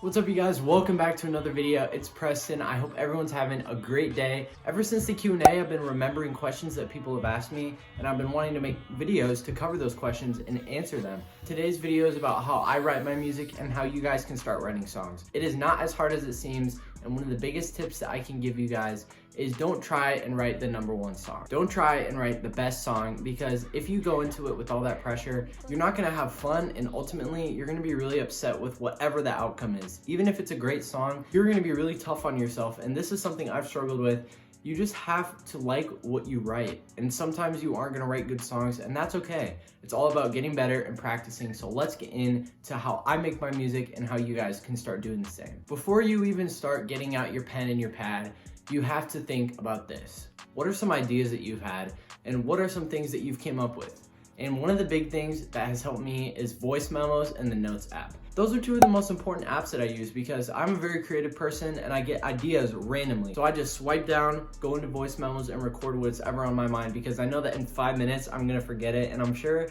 What's up, you guys? Welcome back to another video. It's Preston. I hope everyone's having a great day. Ever since the Q&A, I've been remembering questions that people have asked me, and I've been wanting to make videos to cover those questions and answer them. Today's video is about how I write my music and how you guys can start writing songs. It is not as hard as it seems, and one of the biggest tips that I can give you guys is don't try and write the #1 song. Don't try and write the best song, because if you go into it with all that pressure, you're not gonna have fun, and ultimately you're gonna be really upset with whatever the outcome is. Even if it's a great song, you're gonna be really tough on yourself, and this is something I've struggled with. You just have to like what you write, and sometimes you aren't gonna write good songs, and that's okay. It's all about getting better and practicing, so let's get into how I make my music and how you guys can start doing the same. Before you even start getting out your pen and your pad, you have to think about this. What are some ideas that you've had, and what are some things that you've came up with? And one of the big things that has helped me is voice memos and the Notes app. Those are two of the most important apps that I use because I'm a very creative person and I get ideas randomly. So I just swipe down, go into voice memos, and record what's ever on my mind, because I know that in 5 minutes I'm gonna forget it. And I'm sure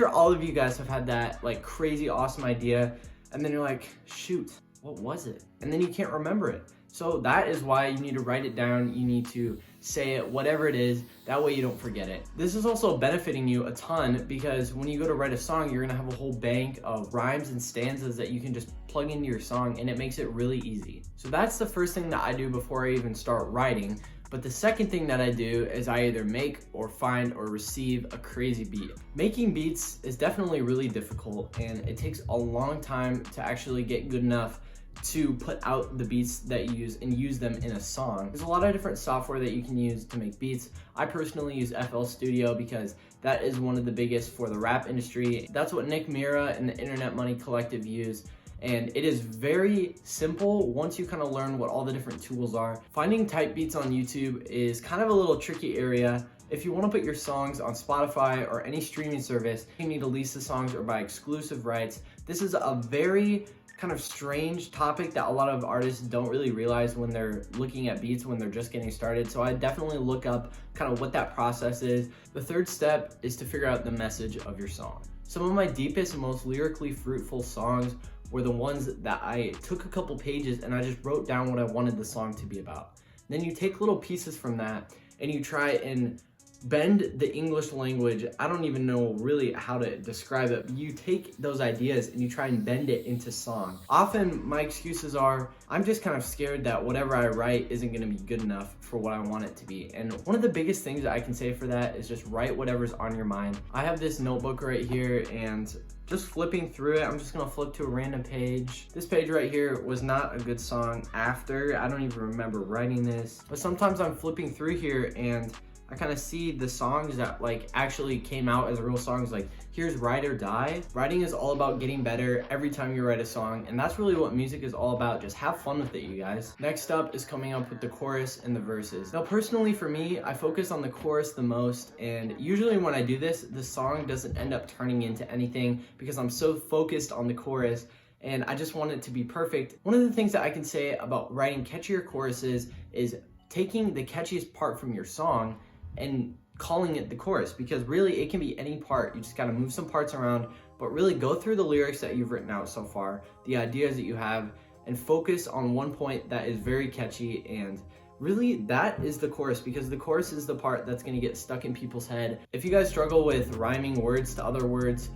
all of you guys have had that like crazy awesome idea, and then you're like, shoot, what was it? And then you can't remember it. So that is why you need to write it down. You need to say it, whatever it is, that way you don't forget it. This is also benefiting you a ton, because when you go to write a song, you're gonna have a whole bank of rhymes and stanzas that you can just plug into your song, and it makes it really easy. So that's the first thing that I do before I even start writing. But the second thing that I do is I either make or find or receive a crazy beat. Making beats is definitely really difficult, and it takes a long time to actually get good enough to put out the beats that you use and use them in a song. There's a lot of different software that you can use to make beats. I personally use FL Studio because that is one of the biggest for the rap industry. That's what Nick Mira and the Internet Money Collective use. And it is very simple once you kind of learn what all the different tools are. Finding type beats on YouTube is kind of a little tricky area. If you want to put your songs on Spotify or any streaming service, you need to lease the songs or buy exclusive rights. This is a very kind of strange topic that a lot of artists don't really realize when they're looking at beats when they're just getting started. So I definitely look up kind of what that process is. The third step is to figure out the message of your song. Some of my deepest and most lyrically fruitful songs were the ones that I took a couple pages and I just wrote down what I wanted the song to be about. Then you take little pieces from that and you try and bend the English language. I don't even know really how to describe it. You take those ideas and you try and bend it into song. Often my excuses are, I'm just kind of scared that whatever I write isn't gonna be good enough for what I want it to be. And one of the biggest things that I can say for that is just write whatever's on your mind. I have this notebook right here, and just flipping through it, I'm just gonna flip to a random page. This page right here was not a good song after. I don't even remember writing this. But sometimes I'm flipping through here and I kind of see the songs that like actually came out as real songs. Like here's Ride or Die. Writing is all about getting better every time you write a song, and that's really what music is all about. Just have fun with it, you guys. Next up is coming up with the chorus and the verses. Now personally for me, I focus on the chorus the most, and usually when I do this, the song doesn't end up turning into anything because I'm so focused on the chorus and I just want it to be perfect. One of the things that I can say about writing catchier choruses is taking the catchiest part from your song and calling it the chorus, because really it can be any part. You just got to move some parts around, but really go through the lyrics that you've written out so far, the ideas that you have, and focus on one point that is very catchy, and really that is the chorus, because the chorus is the part that's going to get stuck in people's head. If you guys struggle with rhyming words to other words,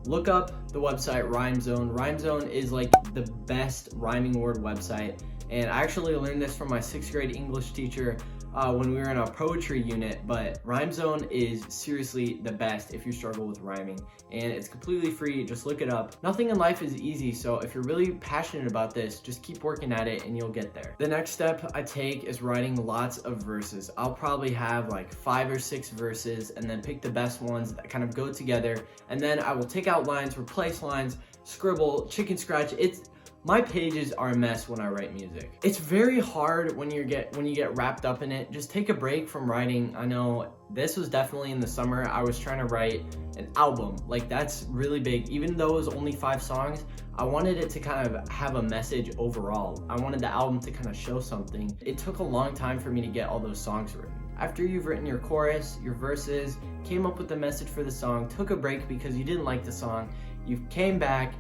look up the website RhymeZone. RhymeZone is like the best rhyming word website, and I actually learned this from my 6th grade English teacher when we were in a poetry unit. But RhymeZone is seriously the best if you struggle with rhyming, and it's completely free. Just look it up. Nothing in life is easy, so if you're really passionate about this, just keep working at it and you'll get there. The next step I take is writing lots of verses. I'll probably have like 5 or 6 verses and then pick the best ones that kind of go together, and then I will take out lines, replace lines, scribble, chicken scratch. My pages are a mess when I write music. It's very hard when you get wrapped up in it. Just take a break from writing. I know this was definitely in the summer. I was trying to write an album. Like that's really big. Even though it was only 5 songs, I wanted it to kind of have a message overall. I wanted the album to kind of show something. It took a long time for me to get all those songs written. After you've written your chorus, your verses, came up with the message for the song, took a break because you didn't like the song, you came back,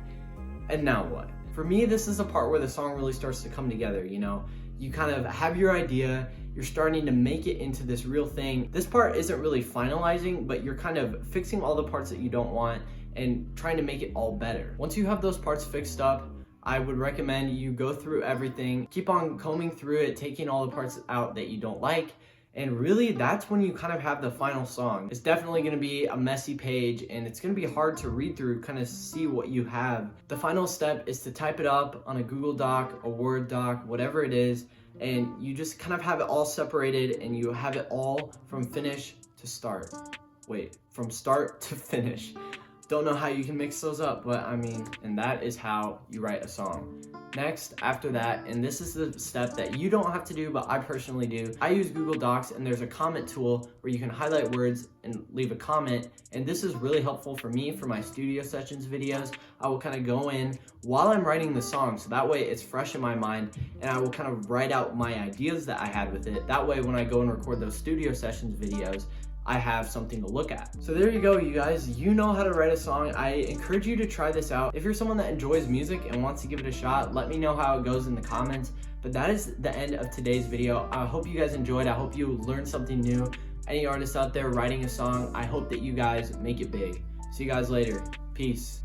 and now what? For me, this is the part where the song really starts to come together, you know? You kind of have your idea, you're starting to make it into this real thing. This part isn't really finalizing, but you're kind of fixing all the parts that you don't want and trying to make it all better. Once you have those parts fixed up, I would recommend you go through everything, keep on combing through it, taking all the parts out that you don't like, and really that's when you kind of have the final song. It's definitely gonna be a messy page and it's gonna be hard to read through, kind of see what you have. The final step is to type it up on a Google Doc, a Word doc, whatever it is, and you just kind of have it all separated and you have it all from finish to start. Wait, from start to finish. Don't know how you can mix those up, but I mean, and that is how you write a song. Next, after that, and this is the step that you don't have to do, but I personally do. I use Google Docs and there's a comment tool where you can highlight words and leave a comment. And this is really helpful for me for my studio sessions videos. I will kind of go in while I'm writing the song, so that way it's fresh in my mind, and I will kind of write out my ideas that I had with it. That way when I go and record those studio sessions videos, I have something to look at. So there you go, you guys. You know how to write a song. I encourage you to try this out. If you're someone that enjoys music and wants to give it a shot, let me know how it goes in the comments. But that is the end of today's video. I hope you guys enjoyed. I hope you learned something new. Any artists out there writing a song, I hope that you guys make it big. See you guys later. Peace.